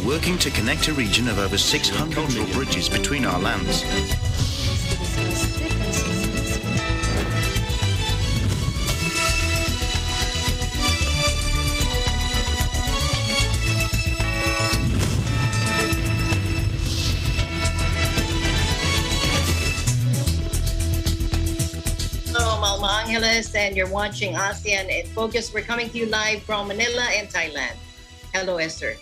working to connect a region of over 600 million bridges between our lands. Malma Angeles, and you're watching ASEAN in Focus. We're coming to you live from Manila and Thailand. Hello, Esther.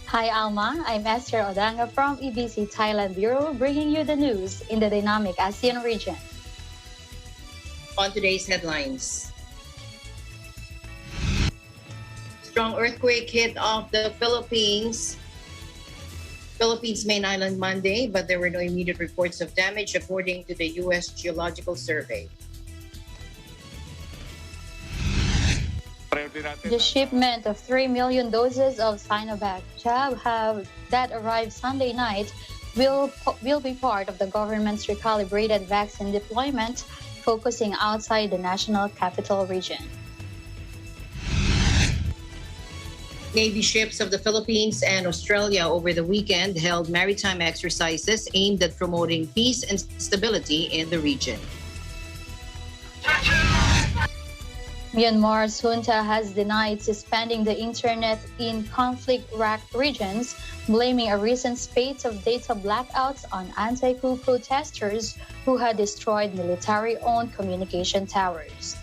Hi, Alma. I'm Esther Odanga from EBC Thailand Bureau, bringing you the news in the dynamic ASEAN region. On today's headlines. Strong earthquake hit off the Philippines main island Monday, but there were no immediate reports of damage according to the U.S. Geological Survey. The shipment of 3 million doses of Sinovac jab that arrived Sunday night will be part of the government's recalibrated vaccine deployment, focusing outside the national capital region. Navy ships of the Philippines and Australia over the weekend held maritime exercises aimed at promoting peace and stability in the region. Myanmar's junta has denied suspending the internet in conflict-racked regions, blaming a recent spate of data blackouts on anti-coup protesters who had destroyed military-owned communication towers.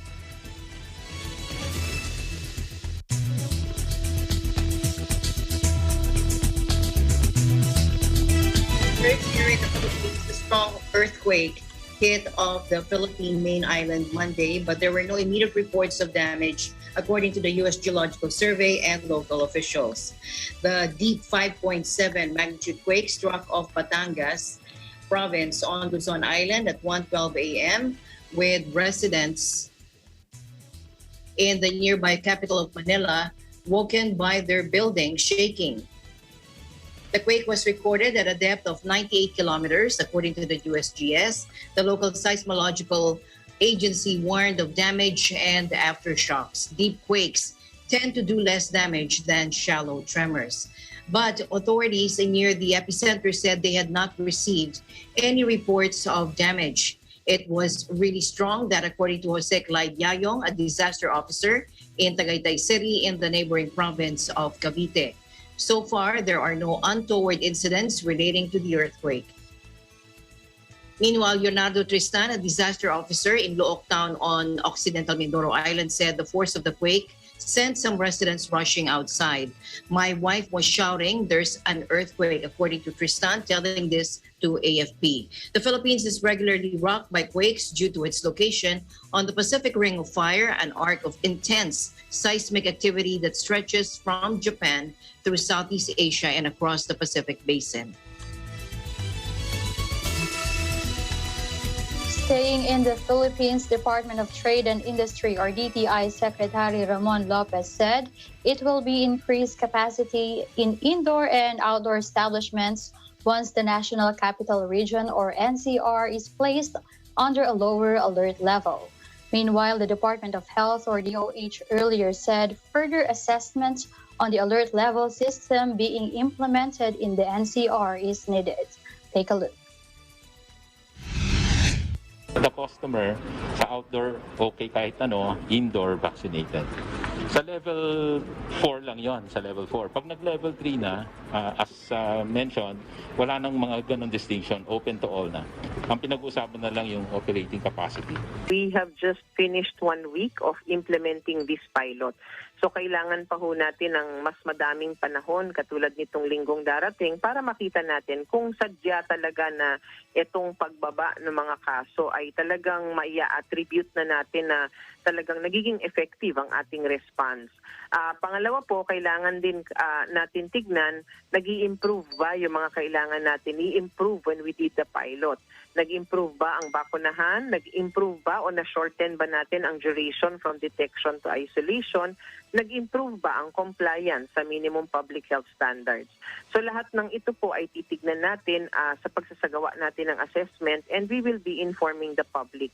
Here in the Philippines, the strong earthquake hit off the Philippine main island Monday, but there were no immediate reports of damage, according to the U.S. Geological Survey and local officials. The deep 5.7 magnitude quake struck off Batangas province on Luzon Island at 1:12 a.m., with residents in the nearby capital of Manila woken by their building shaking. The quake was recorded at a depth of 98 kilometers, according to the USGS. The local seismological agency warned of damage and aftershocks. Deep quakes tend to do less damage than shallow tremors. But authorities near the epicenter said they had not received any reports of damage. It was really strong, that according to Jose Clyde Yayong, a disaster officer in Tagaytay City in the neighboring province of Cavite. So far, there are no untoward incidents relating to the earthquake. Meanwhile, Leonardo Tristan, a disaster officer in Looc Town on Occidental Mindoro Island, said the force of the quake sent some residents rushing outside. My wife was shouting, "There's an earthquake," according to Tristan, telling this to AFP. The Philippines is regularly rocked by quakes due to its location on the Pacific Ring of Fire, an arc of intense seismic activity that stretches from Japan through Southeast Asia and across the Pacific Basin. Staying in the Philippines, Department of Trade and Industry, or DTI Secretary Ramon Lopez said it will be increased capacity in indoor and outdoor establishments once the National Capital Region, or NCR, is placed under a lower alert level. Meanwhile, the Department of Health, or DOH, earlier said further assessment on the alert level system being implemented in the NCR is needed. Take a look. The customer sa outdoor, okay kahit ano, indoor vaccinated. Sa level 4 lang yon, sa level 4. Pag nag-level 3 na, as mentioned, wala nang mga ganong distinction, open to all na. Ang pinag-usapan na lang yung operating capacity. We have just finished 1 week of implementing this pilot. So kailangan pa ho natin ng mas madaming panahon katulad nitong linggong darating para makita natin kung sadya talaga na itong pagbaba ng mga kaso ay talagang maia-attribute na natin na talagang nagiging effective ang ating response. Pangalawa po, kailangan din natin tignan, nag-i-improve ba yung mga kailangan natin i-improve when we did the pilot? Nag-improve ba ang bakunahan? Nag-improve ba o na-shorten ba natin ang duration from detection to isolation? Nag-improve ba ang compliance sa minimum public health standards? So lahat ng ito po ay titignan natin sa pagsasagawa natin ng assessment, and we will be informing the public.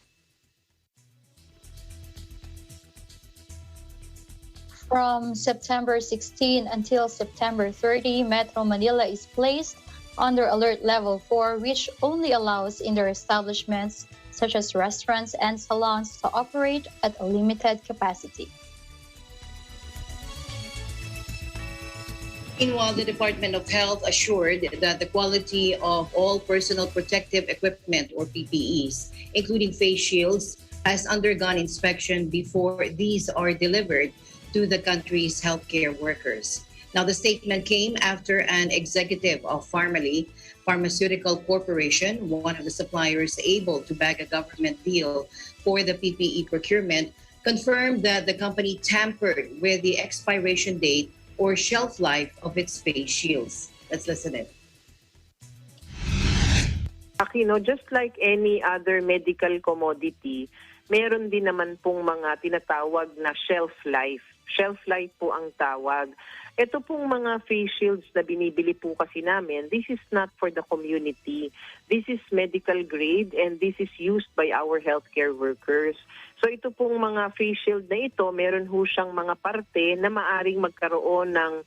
From September 16 until September 30, Metro Manila is placed under Alert Level 4, which only allows indoor establishments such as restaurants and salons to operate at a limited capacity. Meanwhile, the Department of Health assured that the quality of all personal protective equipment, or PPEs, including face shields, has undergone inspection before these are delivered to the country's healthcare workers. Now, the statement came after an executive of Pharmaceutical Corporation, one of the suppliers able to bag a government deal for the PPE procurement, confirmed that the company tampered with the expiration date or shelf life of its face shields. Let's listen in. Aquino, just like any other medical commodity, meron din naman pong mga tinatawag na shelf life. Shelf life po ang tawag. Ito pong mga face shields na binibili po kasi namin, this is not for the community. This is medical grade and this is used by our healthcare workers. So ito pong mga face shield na ito, meron ho siyang mga parte na maaring magkaroon ng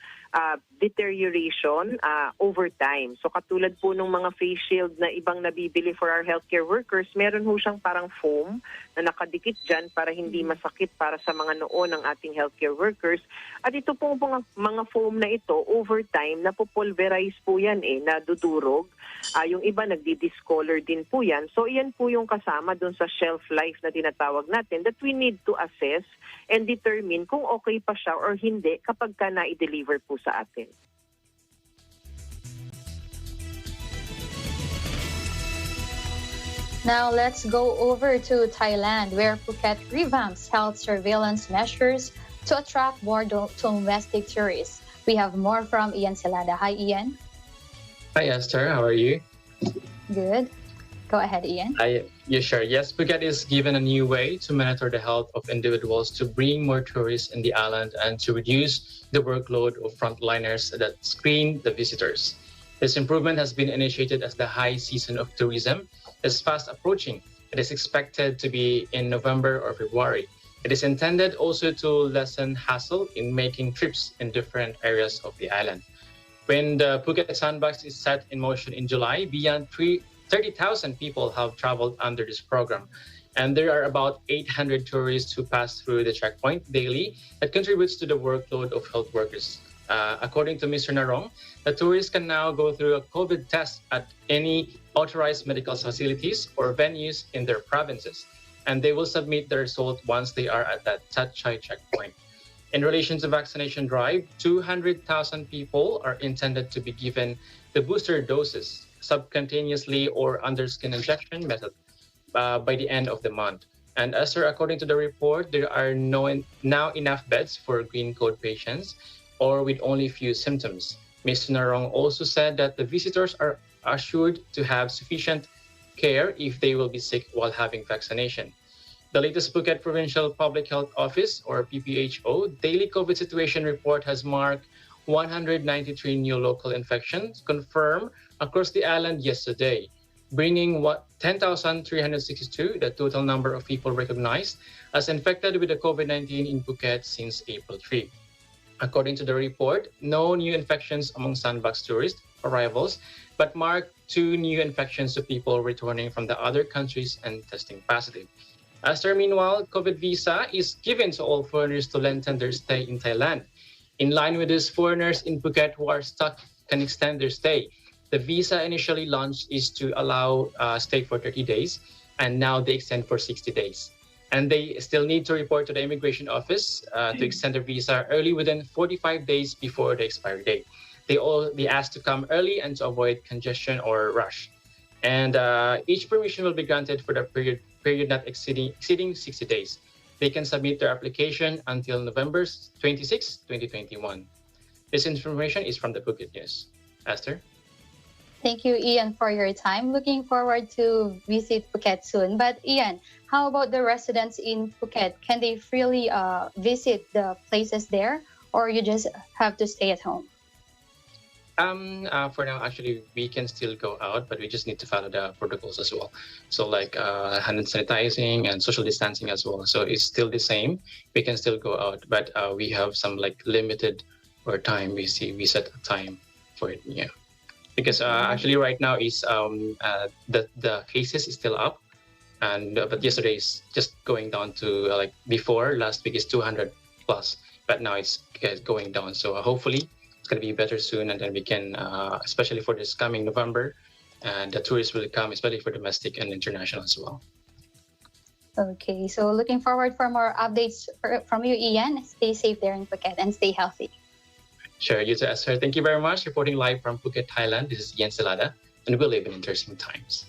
deterioration over time. So katulad po ng mga face shield na ibang nabibili for our healthcare workers, meron ho siyang parang foam na nakadikit dyan para hindi masakit para sa mga noo ng ating healthcare workers. At ito pong mga foam na ito, over time, napopulverize po yan nadudurog. Yung iba nagdi-discolor din po yan. So iyan po yung kasama dun sa shelf life na tinatawag natin that we need to assess and determine kung okay pa siya or hindi kapag ka na-deliver po sa atin. Now let's go over to Thailand, where Phuket revamps health surveillance measures to attract more domestic tourists. We have more from Ian Celada. Hi, Ian. Hi, Esther. How are you? Good. Go ahead, Ian. Sure. Yes, Phuket is given a new way to monitor the health of individuals to bring more tourists in the island and to reduce the workload of frontliners that screen the visitors. This improvement has been initiated as the high season of tourism is fast approaching. It is expected to be in November or February. It is intended also to lessen hassle in making trips in different areas of the island. When the Phuket Sandbox is set in motion in July, beyond 30,000 people have traveled under this program. And there are about 800 tourists who pass through the checkpoint daily that contributes to the workload of health workers. According to Mr. Narong, the tourists can now go through a COVID test at any authorized medical facilities or venues in their provinces, and they will submit the result once they are at that Tatchay checkpoint. In relation to vaccination drive, 200,000 people are intended to be given the booster doses subcutaneously or under skin injection method by the end of the month. And according to the report, there are now enough beds for green code patients or with only few symptoms. Mr. Narong also said that the visitors are assured to have sufficient care if they will be sick while having vaccination. The latest Phuket Provincial Public Health Office, or PPHO, daily COVID situation report has marked 193 new local infections confirmed across the island yesterday, bringing 10,362 the total number of people recognized as infected with the COVID-19 in Phuket since April 3. According to the report, no new infections among Sandbox tourist arrivals, but marked 2 new infections to people returning from the other countries and testing positive. Meanwhile, COVID visa is given to all foreigners to lengthen their stay in Thailand. In line with this, foreigners in Phuket who are stuck can extend their stay. The visa initially launched is to allow stay for 30 days, and now they extend for 60 days. And they still need to report to the immigration office to extend their visa early within 45 days before the expiry date. They asked to come early and to avoid congestion or rush. And each permission will be granted for the period not exceeding 60 days. They can submit their application until November 26, 2021. This information is from the Phuket News. Esther? Thank you, Ian, for your time. Looking forward to visit Phuket soon. But Ian, how about the residents in Phuket? Can they freely visit the places there, or you just have to stay at home? For now, actually, we can still go out, but we just need to follow the protocols as well. So like hand sanitizing and social distancing as well. So it's still the same. We can still go out, but we have some like limited or time. We set a time for it. Yeah, because actually right now is the cases is still up, and but yesterday is just going down to like before last week is 200 plus, but now it's going down. So hopefully it's going to be better soon, and then we can, especially for this coming November, and the tourists will come, especially for domestic and international as well. Okay, so looking forward for more updates from you, Ian. Stay safe there in Phuket and stay healthy. Sure, you too, Esther. Thank you very much. Reporting live from Phuket, Thailand. This is Ian Salada, and we live in interesting times.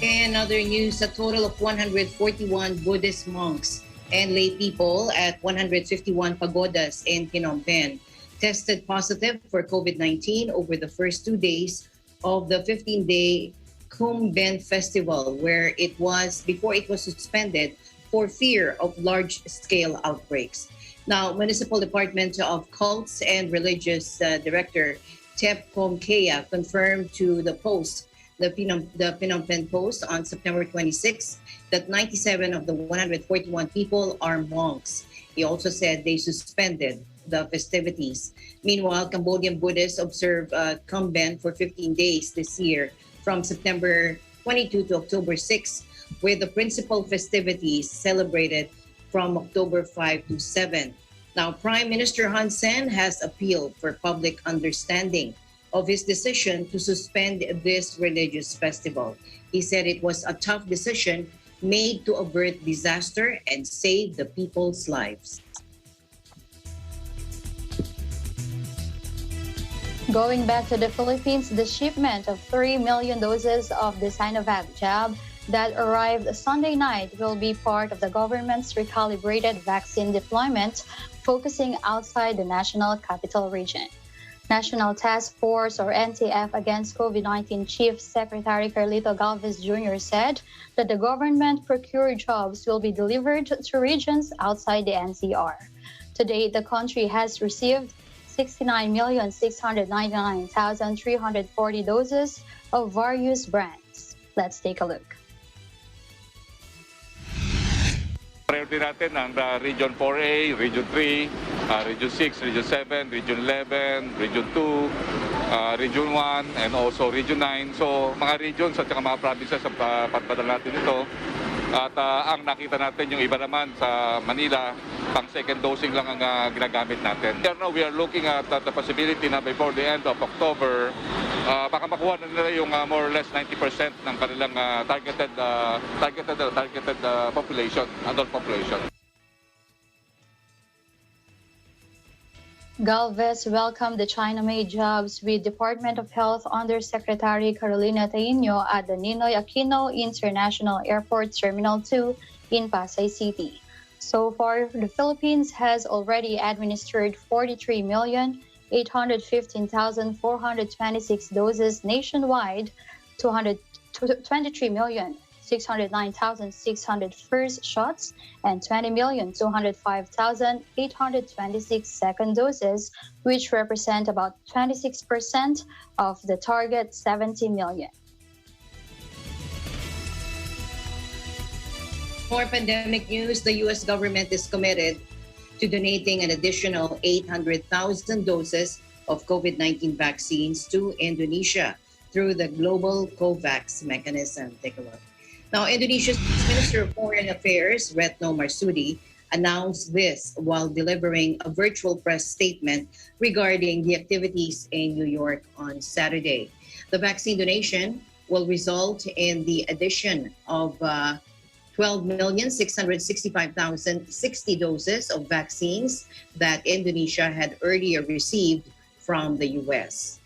In other news, a total of 141 Buddhist monks and lay people at 151 pagodas in Phnom Penh tested positive for COVID-19 over the first 2 days of the 15-day Kumbh Ben festival, where before it was suspended for fear of large-scale outbreaks. Now, Municipal Department of Cults and Religious Director Tep Kom Kea confirmed to the Post, the Phnom Penh Post on September 26 that 97 of the 141 people are monks. He also said they suspended the festivities. Meanwhile, Cambodian Buddhists observe Kumbh Ben for 15 days this year from September 22 to October 6, with the principal festivities celebrated from October 5 to 7. Now, Prime Minister Hun Sen has appealed for public understanding of his decision to suspend this religious festival. He said it was a tough decision made to avert disaster and save the people's lives. Going back to the Philippines, the shipment of 3 million doses of the Sinovac jab that arrived Sunday night will be part of the government's recalibrated vaccine deployment, focusing outside the National Capital Region. National Task Force, or NTF, against COVID-19 Chief Secretary Carlito Galvez Jr. said that the government-procured jobs will be delivered to regions outside the NCR. To date, the country has received 69,699,340 doses of various brands. Let's take a look. Priority natin ang Region 4A, Region 3, Region 6, Region 7, Region 11, Region 2, Region 1, and also Region 9. So mga regions at saka mga provinces ang patpadala natin ito. At ang nakita natin yung iba naman sa Manila, pang second dosing lang ang ginagamit natin. We are looking at the possibility na before the end of October, baka makuha na nila yung more or less 90% ng kanilang targeted population, adult population. Galvez welcomed the China-made jobs with Department of Health Undersecretary Carolina Taino at the Ninoy Aquino International Airport Terminal 2 in Pasay City. So far, the Philippines has already administered 43,815,426 doses nationwide, 23,609,600 first shots, and 20,205,826 second doses, which represent about 26% of the target 70 million. More pandemic news, the U.S. government is committed to donating an additional 800,000 doses of COVID-19 vaccines to Indonesia through the global COVAX mechanism. Take a look. Now, Indonesia's Minister of Foreign Affairs, Retno Marsudi, announced this while delivering a virtual press statement regarding the activities in New York on Saturday. The vaccine donation will result in the addition of 12,665,060 doses of vaccines that Indonesia had earlier received from the U.S.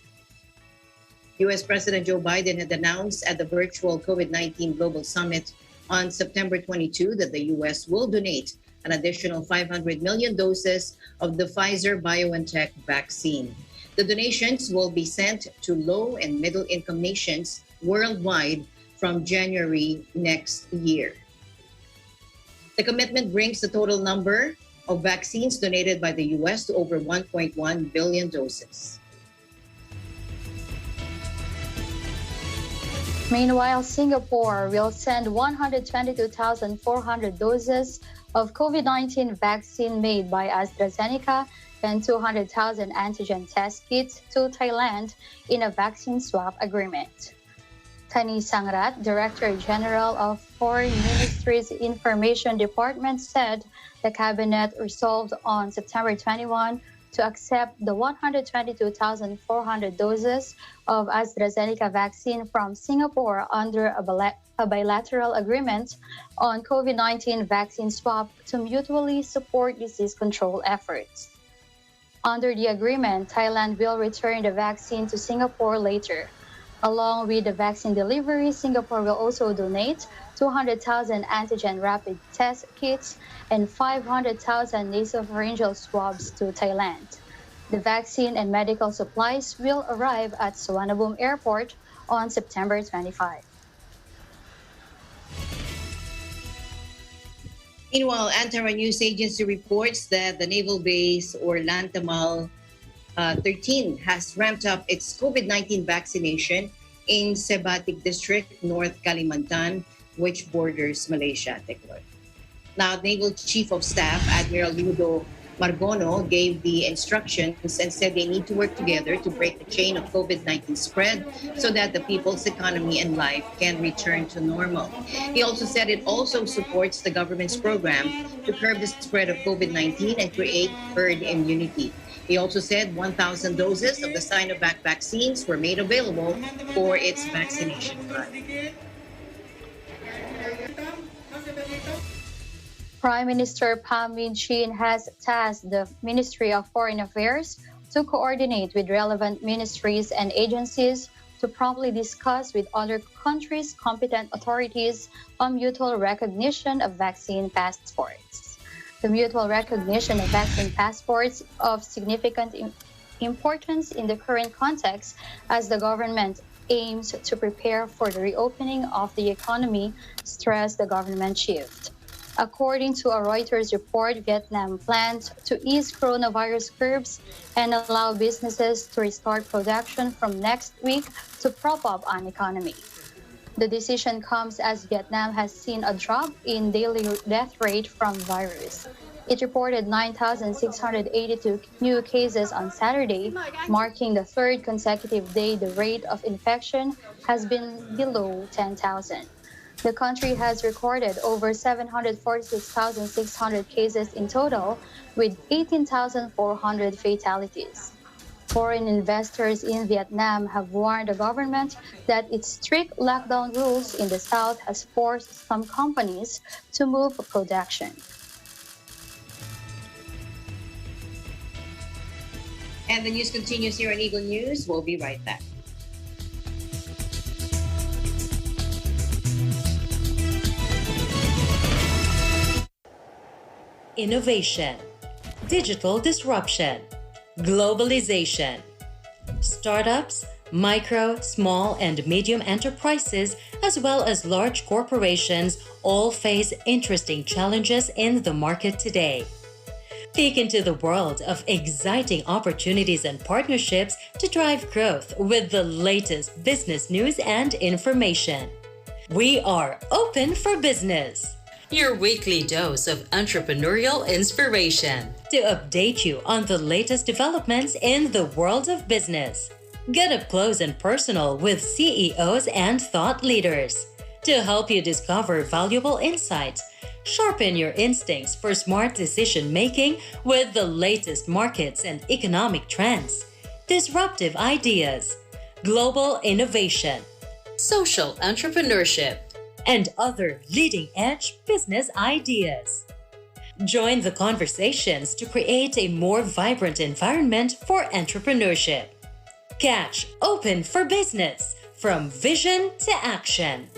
U.S. President Joe Biden had announced at the virtual COVID-19 Global Summit on September 22 that the U.S. will donate an additional 500 million doses of the Pfizer-BioNTech vaccine. The donations will be sent to low and middle-income nations worldwide from January next year. The commitment brings the total number of vaccines donated by the U.S. to over 1.1 billion doses. Meanwhile, Singapore will send 122,400 doses of COVID-19 vaccine made by AstraZeneca and 200,000 antigen test kits to Thailand in a vaccine swap agreement. Tani Sangrat, Director General of Foreign Ministry's Information Department, said the cabinet resolved on September 21 to accept the 122,400 doses of AstraZeneca vaccine from Singapore under a bilateral agreement on COVID-19 vaccine swap to mutually support disease control efforts. Under the agreement, Thailand will return the vaccine to Singapore later. Along with the vaccine delivery, Singapore will also donate 200,000 antigen rapid test kits and 500,000 nasopharyngeal swabs to Thailand. The vaccine and medical supplies will arrive at Suvarnabhumi Airport on September 25. Meanwhile, Antara News Agency reports that the naval base or Lantamal 13 has ramped up its COVID-19 vaccination in Sebatik District, North Kalimantan, which borders Malaysia. Now, Naval Chief of Staff Admiral Ludo Margono gave the instructions and said they need to work together to break the chain of COVID-19 spread so that the people's economy and life can return to normal. He also said it also supports the government's program to curb the spread of COVID-19 and create herd immunity. He also said 1,000 doses of the Sinovac vaccines were made available for its vaccination drive. Prime Minister Pham Minh Chinh has tasked the Ministry of Foreign Affairs to coordinate with relevant ministries and agencies to promptly discuss with other countries' competent authorities on mutual recognition of vaccine passports. The mutual recognition of vaccine passports of significant importance in the current context as the government aims to prepare for the reopening of the economy, stressed the government chief. According to a Reuters report, Vietnam plans to ease coronavirus curbs and allow businesses to restart production from next week to prop up an economy. The decision comes as Vietnam has seen a drop in daily death rate from virus. It reported 9,682 new cases on Saturday, marking the third consecutive day the rate of infection has been below 10,000. The country has recorded over 746,600 cases in total, with 18,400 fatalities. Foreign investors in Vietnam have warned the government that its strict lockdown rules in the south has forced some companies to move production. And the news continues here on Eagle News. We'll be right back. Innovation, digital disruption, globalization. Startups, micro, small, and medium enterprises, as well as large corporations, all face interesting challenges in the market today. Peek into the world of exciting opportunities and partnerships to drive growth with the latest business news and information. We are open for business. Your weekly dose of entrepreneurial inspiration to update you on the latest developments in the world of business. Get up close and personal with CEOs and thought leaders to help you discover valuable insights, sharpen your instincts for smart decision-making with the latest markets and economic trends, disruptive ideas, global innovation, social entrepreneurship, and other leading-edge business ideas. Join the conversations to create a more vibrant environment for entrepreneurship. Catch Open for Business, from vision to action.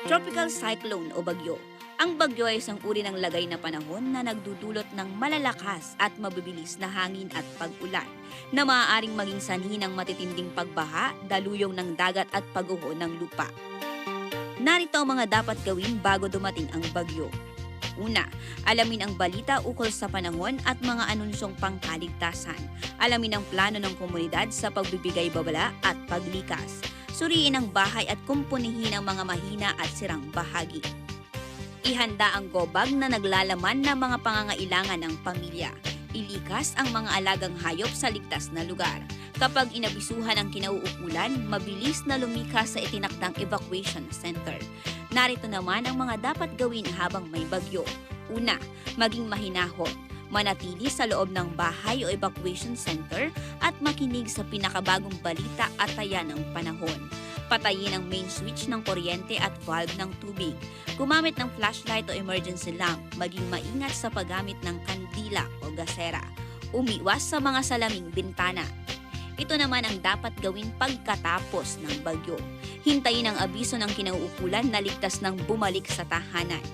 Tropical cyclone o bagyo. Ang bagyo ay isang uri ng lagay na panahon na nagdudulot ng malalakas at mabibilis na hangin at pag-ulan na maaaring maging sanhi ng matitinding pagbaha, daluyong ng dagat at pag-uho ng lupa. Narito ang mga dapat gawin bago dumating ang bagyo. Una, alamin ang balita ukol sa panahon at mga anunsyong pangkaligtasan. Alamin ang plano ng komunidad sa pagbibigay babala at paglikas. Suriin ang bahay at kumpunihin ang mga mahina at sirang bahagi. Ihanda ang gobag na naglalaman ng mga pangangailangan ng pamilya. Ilikas ang mga alagang hayop sa ligtas na lugar. Kapag inabisuhan ang kinauukulan, mabilis na lumikas sa itinakdang evacuation center. Narito naman ang mga dapat gawin habang may bagyo. Una, maging mahinahon. Manatili sa loob ng bahay o evacuation center at makinig sa pinakabagong balita at taya ng panahon. Patayin ang main switch ng kuryente at valve ng tubig. Gumamit ng flashlight o emergency lamp. Maging maingat sa paggamit ng kandila o gasera. Umiwas sa mga salaming bintana. Ito naman ang dapat gawin pagkatapos ng bagyo. Hintayin ang abiso ng kinauukulan na ligtas ng bumalik sa tahanan.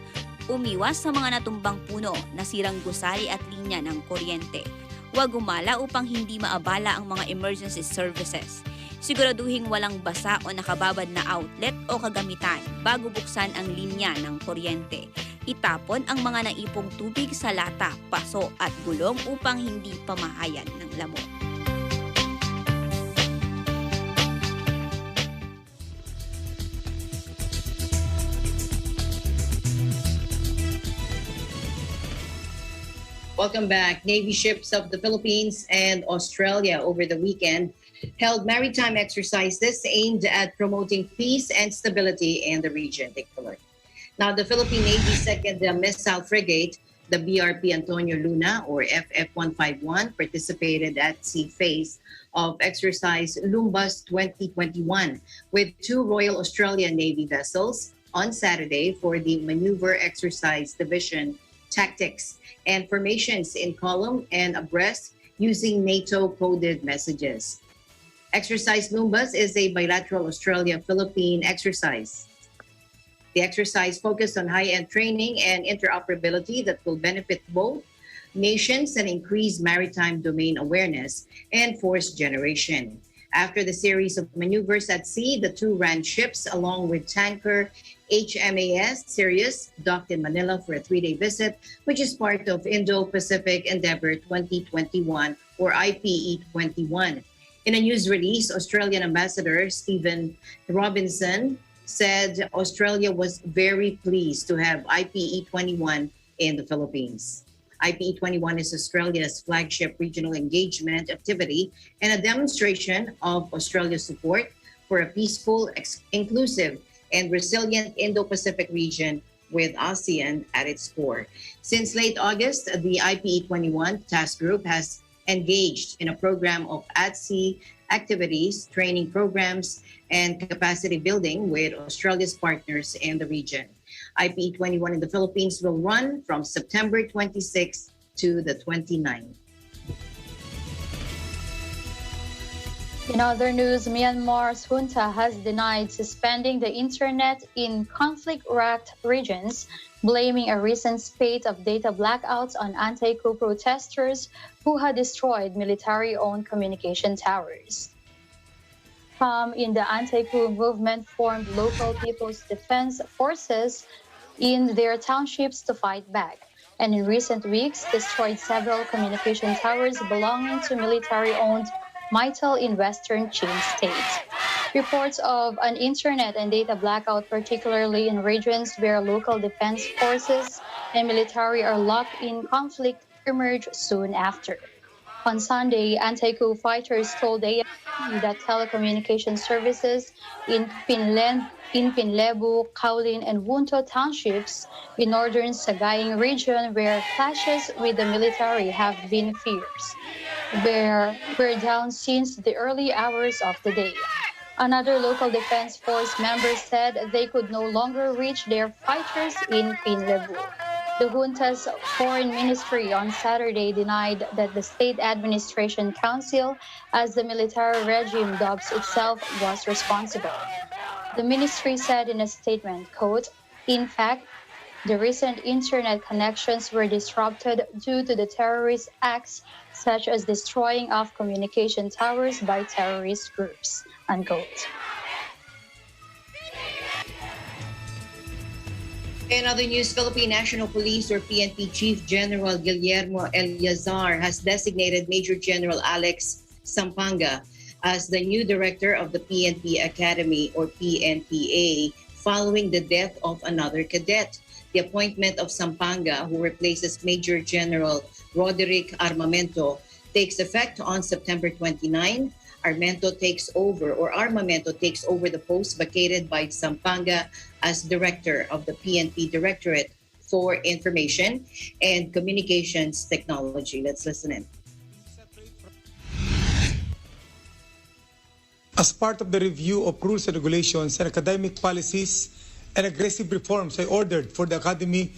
Umiwas sa mga natumbang puno, nasirang gusali at linya ng kuryente. Huwag gumala upang hindi maabala ang mga emergency services. Siguraduhing walang basa o nakababad na outlet o kagamitan bago buksan ang linya ng kuryente. Itapon ang mga naipong tubig sa lata, paso at gulong upang hindi pamahayan ng lamok. Welcome back. Navy ships of the Philippines and Australia over the weekend held maritime exercises aimed at promoting peace and stability in the region. Take a look. Now, the Philippine Navy's second missile frigate, the BRP Antonio Luna, or FF-151, participated at sea phase of exercise Lumbus 2021 with 2 Royal Australian Navy vessels on Saturday for the Maneuver Exercise Division tactics and formations in column and abreast using NATO-coded messages. Exercise Lumbus is a bilateral Australia-Philippine exercise. The exercise focused on high-end training and interoperability that will benefit both nations and increase maritime domain awareness and force generation. After the series of maneuvers at sea, the 2 ran ships along with tanker HMAS Sirius docked in Manila for a 3-day visit, which is part of Indo-Pacific Endeavour 2021 or IPE21. In a news release, Australian Ambassador Stephen Robinson said Australia was very pleased to have IPE21 in the Philippines. IPE21 is Australia's flagship regional engagement activity and a demonstration of Australia's support for a peaceful, inclusive, and resilient Indo-Pacific region with ASEAN at its core. Since late August, the IPE21 task group has engaged in a program of at-sea activities, training programs, and capacity building with Australia's partners in the region. IPE21 in the Philippines will run from September 26th to the 29th. In other news, Myanmar's junta has denied suspending the internet in conflict-racked regions, blaming a recent spate of data blackouts on anti-coup protesters who had destroyed military-owned communication towers. Some in the anti-coup movement formed local People's Defense Forces in their townships to fight back, and in recent weeks destroyed several communication towers belonging to military-owned Mytel in western Chin State. Reports of an internet and data blackout, particularly in regions where local defense forces and military are locked in conflict, emerged soon after. On Sunday, anti-coup fighters told AFP that telecommunication services in Pinlebu, Kowloon, and Wunto townships in northern Sagaing region, where clashes with the military have been fierce, were down since the early hours of the day. Another local defense force member said they could no longer reach their fighters in Pinlebu. The junta's foreign ministry on Saturday denied that the State Administration Council, as the military regime dubs itself, was responsible. The ministry said in a statement, quote, "In fact, the recent internet connections were disrupted due to the terrorist acts such as destroying of communication towers by terrorist groups," unquote. In other news, Philippine National Police or PNP Chief General Guillermo Eleazar has designated Major General Alex Sampanga as the new director of the PNP Academy or PNPA following the death of another cadet. The appointment of Sampanga, who replaces Major General Roderick Armamento, takes effect on September 29. Armamento takes over the post vacated by Sampanga as director of the PNP Directorate for Information and Communications Technology. Let's listen in. As part of the review of rules and regulations and academic policies and aggressive reforms I ordered for the Academy,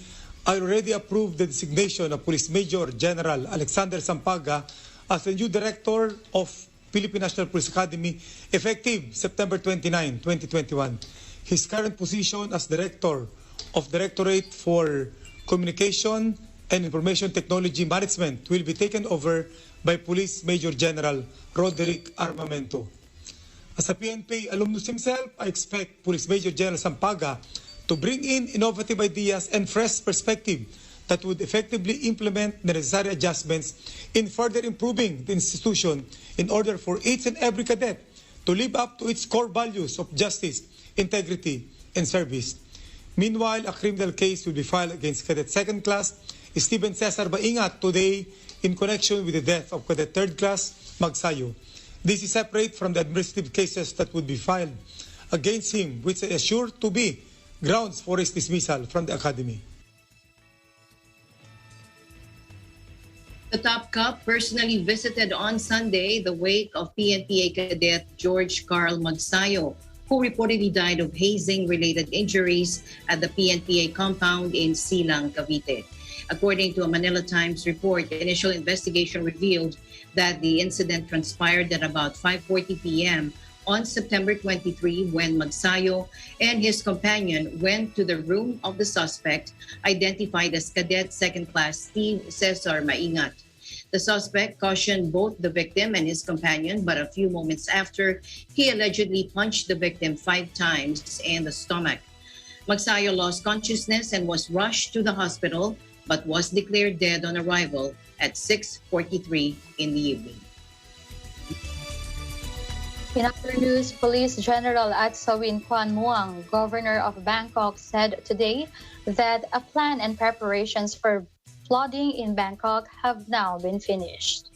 I already approved the designation of Police Major General Alexander Sampaga as the new director of Philippine National Police Academy effective September 29, 2021. His current position as Director of Directorate for Communication and Information Technology Management will be taken over by Police Major General Roderick Armamento. As a PNP alumnus himself, I expect Police Major General Sampaga to bring in innovative ideas and fresh perspective that would effectively implement the necessary adjustments in further improving the institution in order for each and every cadet to live up to its core values of justice, integrity, and service. Meanwhile, a criminal case will be filed against Cadet Second Class Stephen Cesar Maingat today in connection with the death of Cadet Third Class Magsayo. This is separate from the administrative cases that would be filed against him, which are sure to be grounds for his dismissal from the Academy. The Top Cup personally visited on Sunday the wake of PNPA cadet George Carl Magsayo, who reportedly died of hazing-related injuries at the PNPA compound in Silang, Cavite. According to a Manila Times report, the initial investigation revealed that the incident transpired at about 5:40 p.m. on September 23 when Magsayo and his companion went to the room of the suspect, identified as Cadet Second Class Steve Cesar Maingat. The suspect cautioned both the victim and his companion, but a few moments after, he allegedly punched the victim 5 times in the stomach. Magsayo lost consciousness and was rushed to the hospital, but was declared dead on arrival at 6:43 in the evening. In other news, Police General Atsawin Kwan Muang, Governor of Bangkok, said today that a plan and preparations for flooding in Bangkok have now been finished.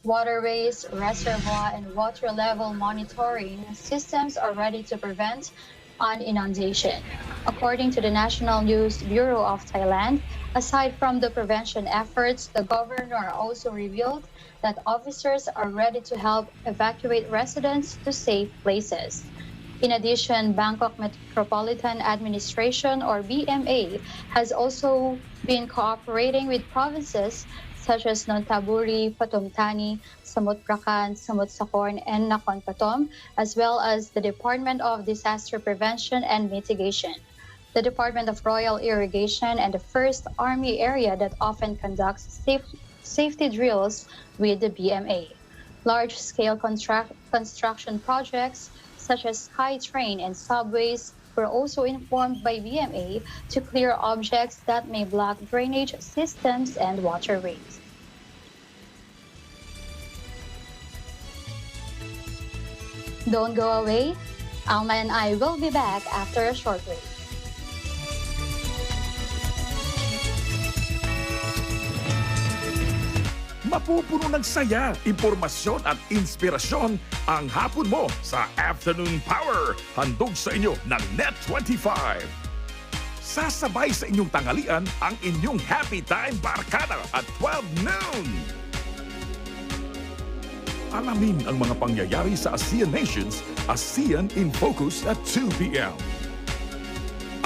Waterways, reservoir, and water level monitoring systems are ready to prevent an inundation. According to the National News Bureau of Thailand, aside from the prevention efforts, the governor also revealed that officers are ready to help evacuate residents to safe places. In addition, Bangkok Metropolitan Administration or BMA has also been cooperating with provinces such as Nonthaburi, Pathum Thani, Samut Prakan, Samut Sakhon, and Nakhon Pathom, as well as the Department of Disaster Prevention and Mitigation, the Department of Royal Irrigation, and the 1st Army Area that often conducts safety drills with the BMA. Large-scale construction projects such as SkyTrain and subways were also informed by BMA to clear objects that may block drainage systems and waterways. Don't go away. Alma and I will be back after a short break. Mapupuno ng saya, impormasyon at inspirasyon ang hapon mo sa Afternoon Power. Handog sa inyo ng Net25. Sasabay sa inyong tanghalian ang inyong Happy Time Barkada at 12 noon. Alamin ang mga pangyayari sa ASEAN nations, ASEAN in Focus at 2 p.m.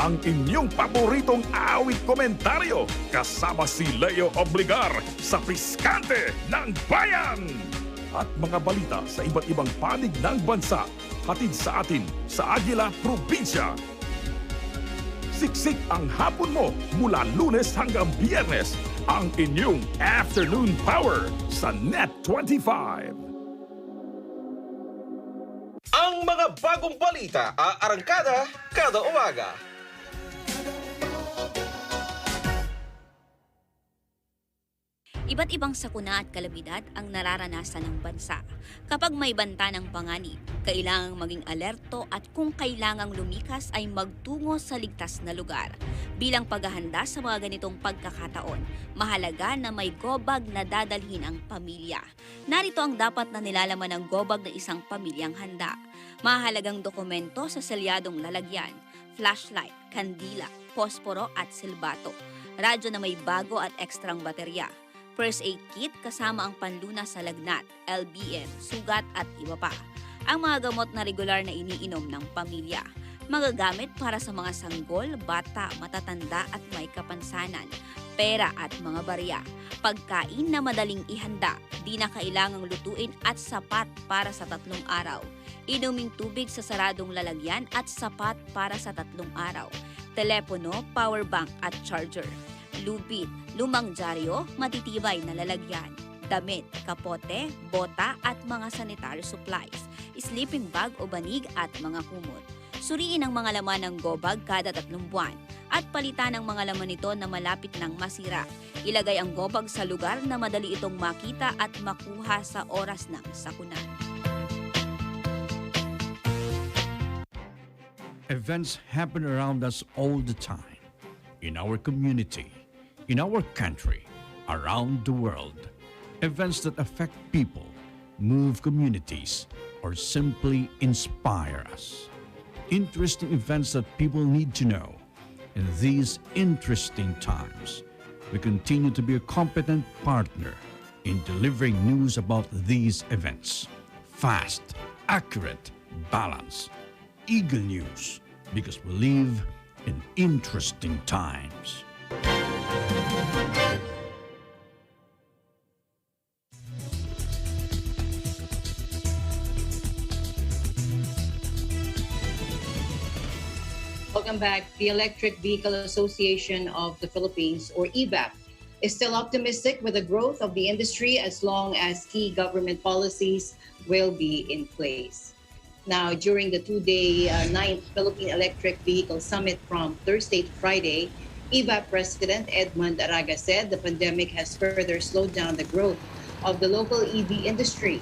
Ang inyong paboritong awit komentaryo kasama si Leo Obligar sa Piskante ng Bayan. At mga balita sa iba't ibang panig ng bansa, hatid sa atin sa Aguila Probinsya. Siksik ang hapon mo mula Lunes hanggang Biyernes, ang inyong Afternoon Power sa Net25. Ang mga bagong balita aarangkada kada umaga. Iba't ibang sakuna at kalamidad ang nararanasan ng bansa. Kapag may banta ng panganib, kailangang maging alerto at kung kailangang lumikas ay magtungo sa ligtas na lugar. Bilang paghahanda sa mga ganitong pagkakataon, mahalaga na may gobag na dadalhin ang pamilya. Narito ang dapat na nilalaman ng gobag ng isang pamilyang handa. Mahalagang dokumento sa selyadong lalagyan, flashlight, kandila, posporo at silbato, radyo na may bago at ekstrang baterya, first aid kit kasama ang panlunas sa lagnat, LBM, sugat at iba pa. Ang mga gamot na regular na iniinom ng pamilya. Magagamit para sa mga sanggol, bata, matatanda at may kapansanan, pera at mga barya. Pagkain na madaling ihanda, di na kailangang lutuin at sapat para sa 3 araw. Inuming tubig sa saradong lalagyan at sapat para sa 3 araw. Telepono, power bank at charger. Lubid, lumang dyaryo, matitibay na lalagyan, damit, kapote, bota at mga sanitary supplies, sleeping bag o banig at mga kumot. Suriin ang mga laman ng gobag kada 3 buwan at palitan ang mga laman nito na malapit ng masira. Ilagay ang gobag sa lugar na madali itong makita at makuha sa oras ng sakuna. Events happen around us all the time, in our community, in our country, around the world. Events that affect people, move communities, or simply inspire us. Interesting events that people need to know. In these interesting times, we continue to be a competent partner in delivering news about these events. Fast, accurate, balanced, eagle news, because we live in interesting times. Welcome back. The Electric Vehicle Association of the Philippines, or EVAP, is still optimistic with the growth of the industry as long as key government policies will be in place. Now, during the 2-day 9th Philippine Electric Vehicle Summit from Thursday to Friday, EVAP President Edmund Araga said the pandemic has further slowed down the growth of the local EV industry.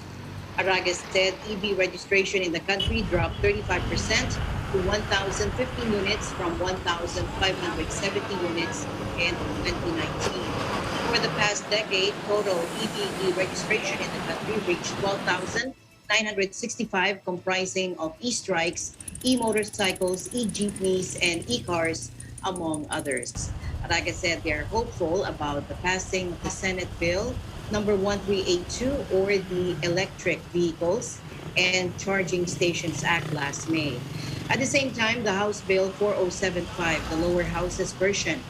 Araga said EV registration in the country dropped 35% to 1,050 units from 1,570 units in 2019. For the past decade, total EV registration in the country reached 12,965, comprising of e-strikes, e-motorcycles, e-jeepneys, and e-cars, among others. Araga said they're hopeful about the passing of the Senate Bill number 1382, or the Electric Vehicles and Charging Stations Act last May. At the same time, the House Bill 4075, the lower house's version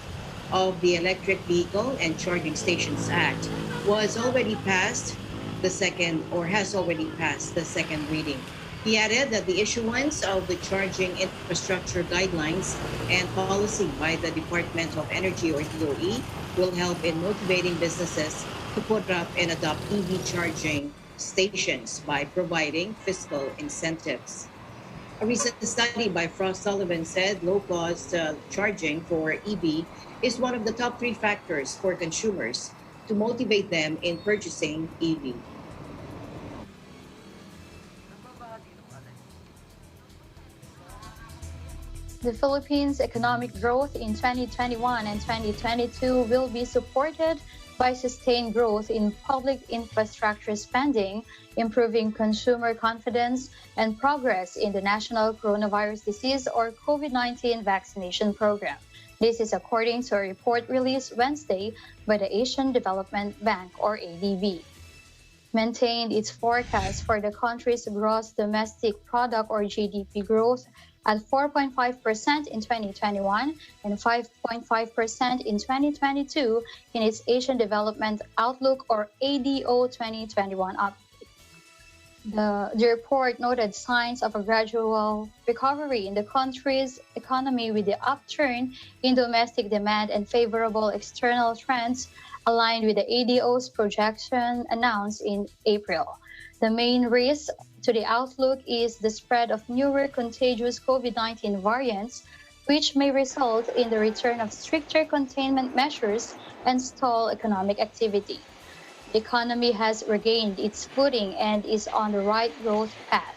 of the Electric Vehicle and Charging Stations Act, was already passed has already passed the second reading. He added that the issuance of the charging infrastructure guidelines and policy by the Department of Energy, or DOE, will help in motivating businesses to put up and adopt EV charging stations by providing fiscal incentives. A recent study by Frost Sullivan said low-cost charging for EV is one of the top 3 factors for consumers to motivate them in purchasing EV. The Philippines' economic growth in 2021 and 2022 will be supported by sustained growth in public infrastructure spending, improving consumer confidence, and progress in the National Coronavirus Disease, or COVID-19 vaccination program. This is according to a report released Wednesday by the Asian Development Bank, or ADB. Maintained its forecast for the country's gross domestic product, or GDP, growth at 4.5% in 2021 and 5.5% in 2022 in its Asian Development Outlook, or ADO 2021 update. The report noted signs of a gradual recovery in the country's economy, with the upturn in domestic demand and favorable external trends aligned with the ADO's projection announced in April. The main risk to the outlook is the spread of newer contagious COVID-19 variants, which may result in the return of stricter containment measures and stall economic activity. The economy has regained its footing and is on the right growth path,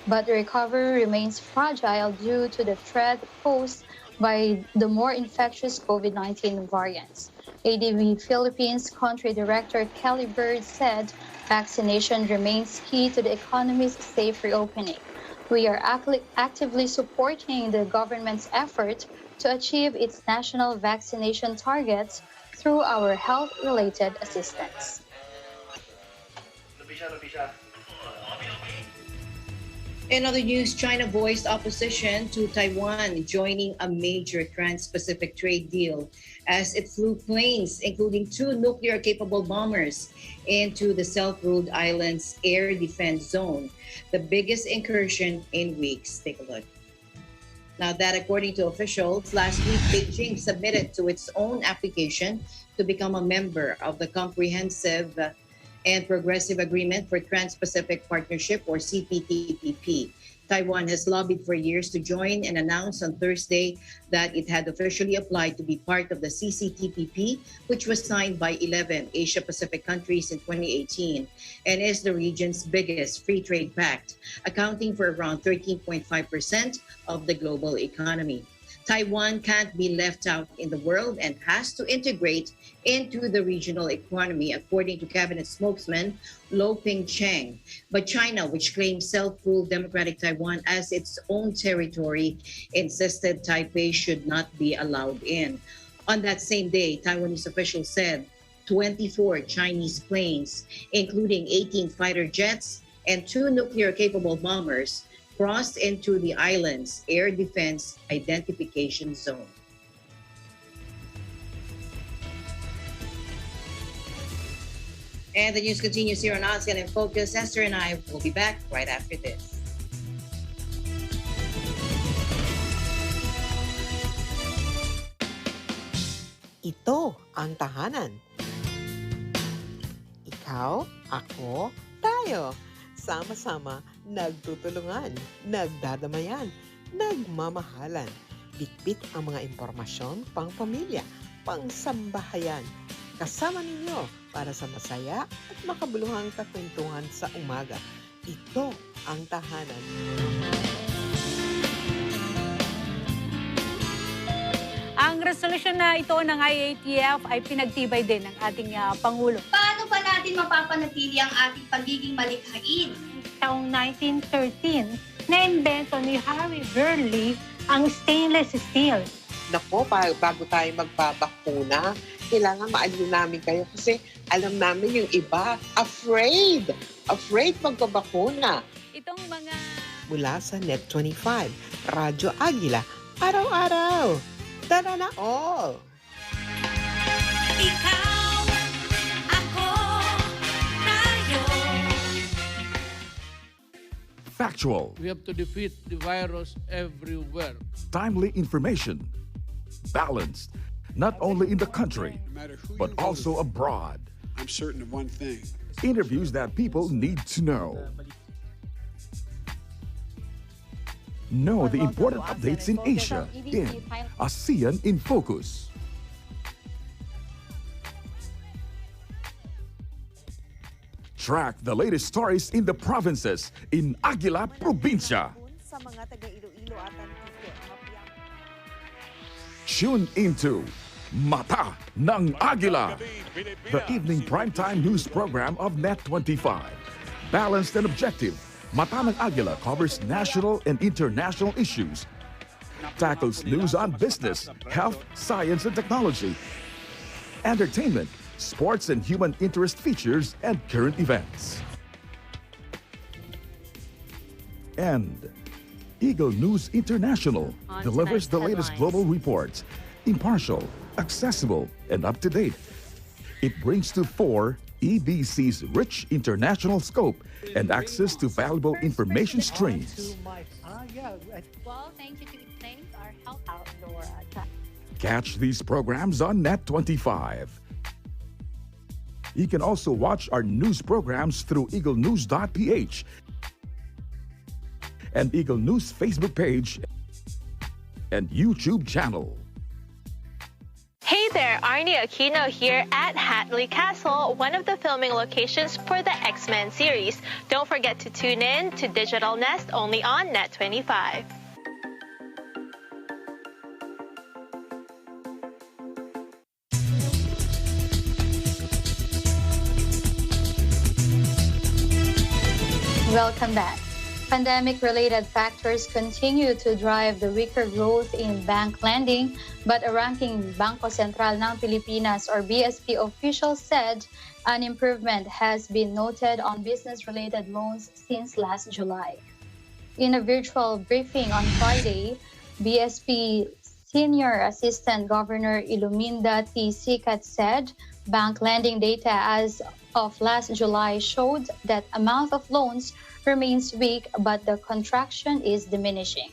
but the recovery remains fragile due to the threat posed by the more infectious COVID-19 variants. ADB Philippines Country Director Kelly Bird said vaccination remains key to the economy's safe reopening. We are actively supporting the government's effort to achieve its national vaccination targets through our health-related assistance. In other news, China voiced opposition to Taiwan joining a major trans-Pacific trade deal as it flew planes, including 2 nuclear-capable bombers, into the self-ruled island's air defense zone, the biggest incursion in weeks. Take a look. Now that, according to officials, last week Beijing submitted to its own application to become a member of the Comprehensive and Progressive Agreement for Trans-Pacific Partnership, or CPTPP. Taiwan has lobbied for years to join and announced on Thursday that it had officially applied to be part of the CCTPP, which was signed by 11 Asia-Pacific countries in 2018 and is the region's biggest free trade pact, accounting for around 13.5% of the global economy. Taiwan can't be left out in the world and has to integrate into the regional economy, according to cabinet spokesman Lo Ping-cheng. But China, which claims self-ruled Democratic Taiwan as its own territory, insisted Taipei should not be allowed in. On that same day, Taiwanese officials said 24 Chinese planes, including 18 fighter jets and 2 nuclear-capable bombers, crossed into the island's air defense identification zone. And the news continues here on ASEAN in Focus. Esther and I will be back right after this. Ito ang tahanan. Ikaw, ako, tayo. Sama-sama, nagtutulungan, nagdadamayan, nagmamahalan. Bitbit ang mga impormasyon pang pamilya, pang sambahayan. Kasama ninyo para sa masaya at makabuluhang kakwentuhan sa umaga. Ito ang tahanan. Ang resolusyon na ito ng IATF ay pinagtibay din ng ating Pangulo. Paano pa natin mapapanatili ang ating pagiging malikhain? Taong 1913, na-invento ni Harry Burley ang stainless steel. Nako, bago tayo magpabakuna, kailangan maaliw namin kayo kasi alam namin yung iba, afraid magpabakuna. Itong mga... Mula sa Net25, Radyo Agila, araw-araw. Tara na all! Ikaw, ako, tayo. Factual. We have to defeat the virus everywhere. Timely information. Balanced. Not only in the country, but also abroad. I'm certain of one thing. Interviews that people need to know. Know the important updates in Asia in ASEAN in Focus. Track the latest stories in the provinces in Aguila Provincia. Tune into Mata ng Agila, the evening primetime news program of Net25. Balanced and objective, Mata ng Agila covers national and international issues, tackles news on business, health, science and technology, entertainment, sports and human interest features, and current events. And Eagle News International delivers the latest global reports, impartial, accessible, and up-to-date. It brings to fore EBC's rich international scope and access to valuable information streams. Well, thank you to explain our health outdoor track. Catch these programs on Net25. You can also watch our news programs through eaglenews.ph and Eagle News Facebook page and YouTube channel. Hey there, Arnie Aquino here at Hatley Castle, one of the filming locations for the X-Men series. Don't forget to tune in to Digital Nest only on Net25. Welcome back. Pandemic-related factors continue to drive the weaker growth in bank lending, but a ranking Bangko Sentral ng Pilipinas or BSP official said an improvement has been noted on business-related loans since last July. In a virtual briefing on Friday, BSP Senior Assistant Governor Iluminda T. Sikat said bank lending data as of last July showed that amount of loans remains weak, but the contraction is diminishing.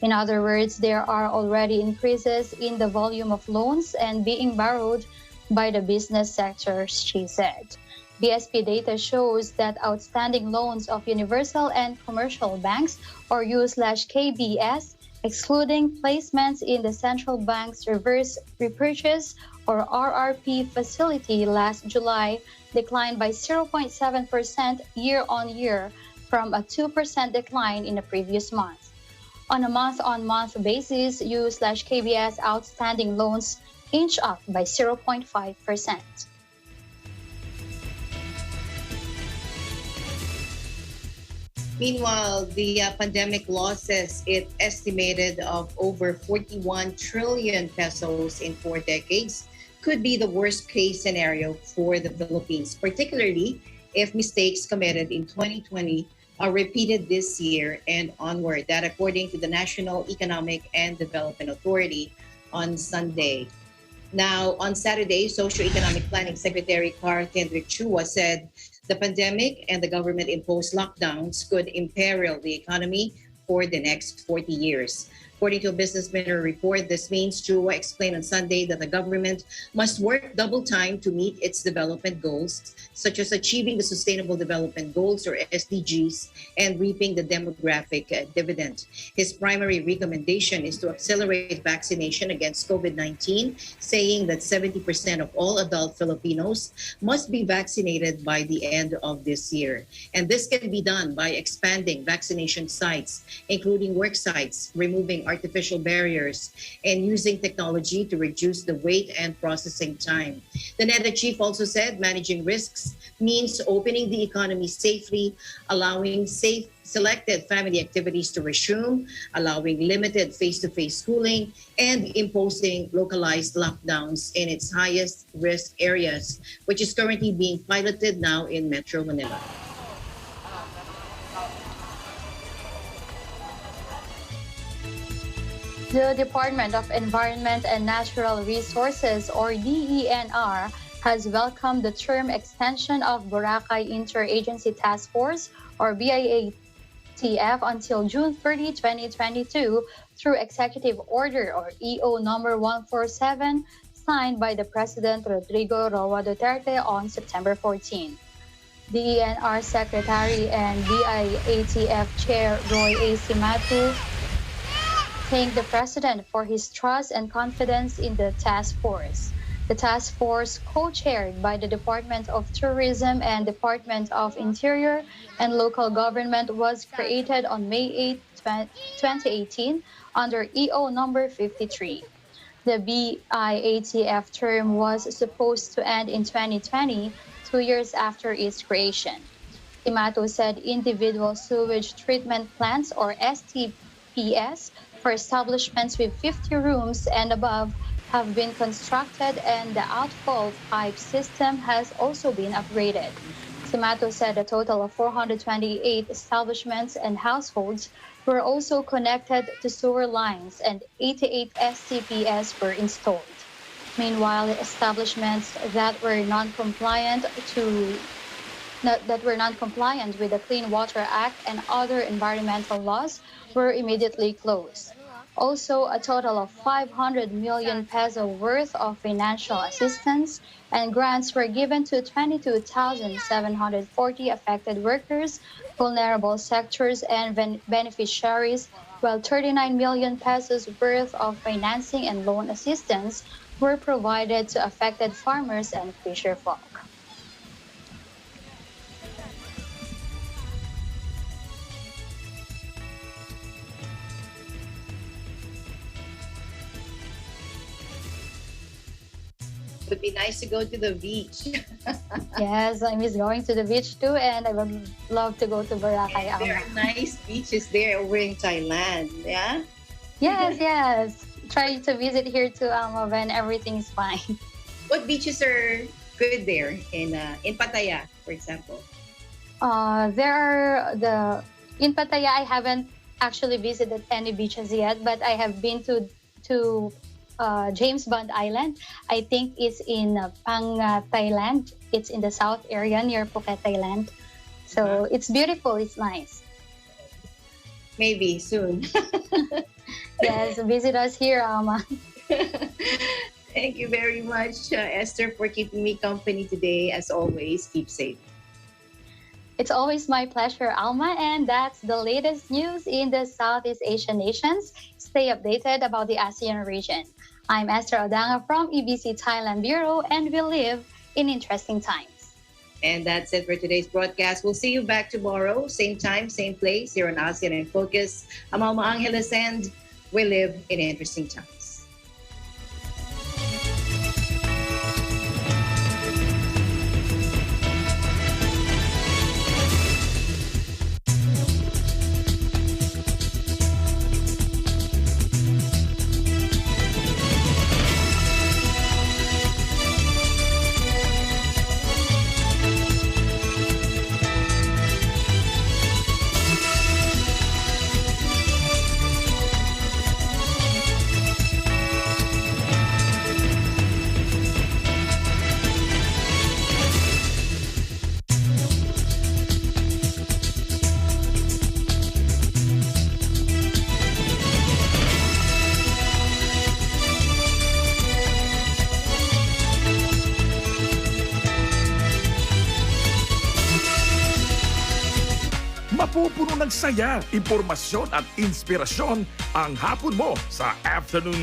In other words, there are already increases in the volume of loans and being borrowed by the business sector, she said. BSP data shows that outstanding loans of universal and commercial banks, or U/KBS, excluding placements in the central bank's reverse repurchase or RRP facility last July, declined by 0.7% year-on-year from a 2% decline in the previous month. On a month-on-month basis, U/KBS outstanding loans inched up by 0.5%. Meanwhile, the pandemic losses, it estimated of over 41 trillion pesos in 4 decades, could be the worst case scenario for the Philippines, particularly if mistakes committed in 2020 are repeated this year and onward. That according to the National Economic and Development Authority on Sunday. Now, on Saturday, Socio-Economic Planning Secretary Carl Kendrick Chua said the pandemic and the government-imposed lockdowns could imperil the economy for the next 40 years. According to a Business Mirror report, this means Chua explained on Sunday that the government must work double time to meet its development goals, such as achieving the Sustainable Development Goals or SDGs and reaping the demographic dividend. His primary recommendation is to accelerate vaccination against COVID-19, saying that 70% of all adult Filipinos must be vaccinated by the end of this year. And this can be done by expanding vaccination sites, including work sites, removing artificial barriers, and using technology to reduce the wait and processing time. The NEDA chief also said managing risks means opening the economy safely, allowing safe selected family activities to resume, allowing limited face-to-face schooling, and imposing localized lockdowns in its highest risk areas, which is currently being piloted now in Metro Manila. The Department of Environment and Natural Resources, or DENR, has welcomed the term extension of Boracay Interagency Task Force, or BIATF, until June 30, 2022 through Executive Order, or EO number 147, signed by the President Rodrigo Roa Duterte on September 14. DENR Secretary and BIATF Chair Roy A. Simatu thanked the President for his trust and confidence in the task force. The task force, co-chaired by the Department of Tourism and Department of Interior and Local Government, was created on May 8, 2018 under EO number 53. The BIATF term was supposed to end in 2020, 2 years after its creation. Simatu said individual sewage treatment plants, or STPs, for establishments with 50 rooms and above have been constructed, and the outfall pipe system has also been upgraded. Simatu said a total of 428 establishments and households were also connected to sewer lines, and 88 STPs were installed. Meanwhile, establishments that were non-compliant with the Clean Water Act and other environmental laws were immediately closed. Also, a total of 500 million peso worth of financial assistance and grants were given to 22,740 affected workers, vulnerable sectors, and beneficiaries while 39 million pesos worth of financing and loan assistance were provided to affected farmers and fisherfolk. It would be nice to go to the beach. Yes, I miss going to the beach too, and I would love to go to Boracay. There are nice beaches there over in Thailand, yeah? Yes, yes. Try to visit here too, Alma, when everything is fine. What beaches are good there in Pattaya, for example? There are in Pattaya. I haven't actually visited any beaches yet, but I have been to James Bond Island. I think it's in Thailand. It's in the south area near Phuket, Thailand. So it's beautiful. It's nice. Maybe soon. Yes, visit us here, Alma. Thank you very much, Esther, for keeping me company today. As always, keep safe. It's always my pleasure, Alma, and that's the latest news in the Southeast Asian nations. Stay updated about the ASEAN region. I'm Esther Odanga from EBC Thailand Bureau, and we live in interesting times. And that's it for today's broadcast. We'll see you back tomorrow, same time, same place, here on ASEAN in Focus. I'm Alma Angeles, and we live in interesting times. Mapupuno ng saya, impormasyon at inspirasyon ang hapon mo sa Afternoon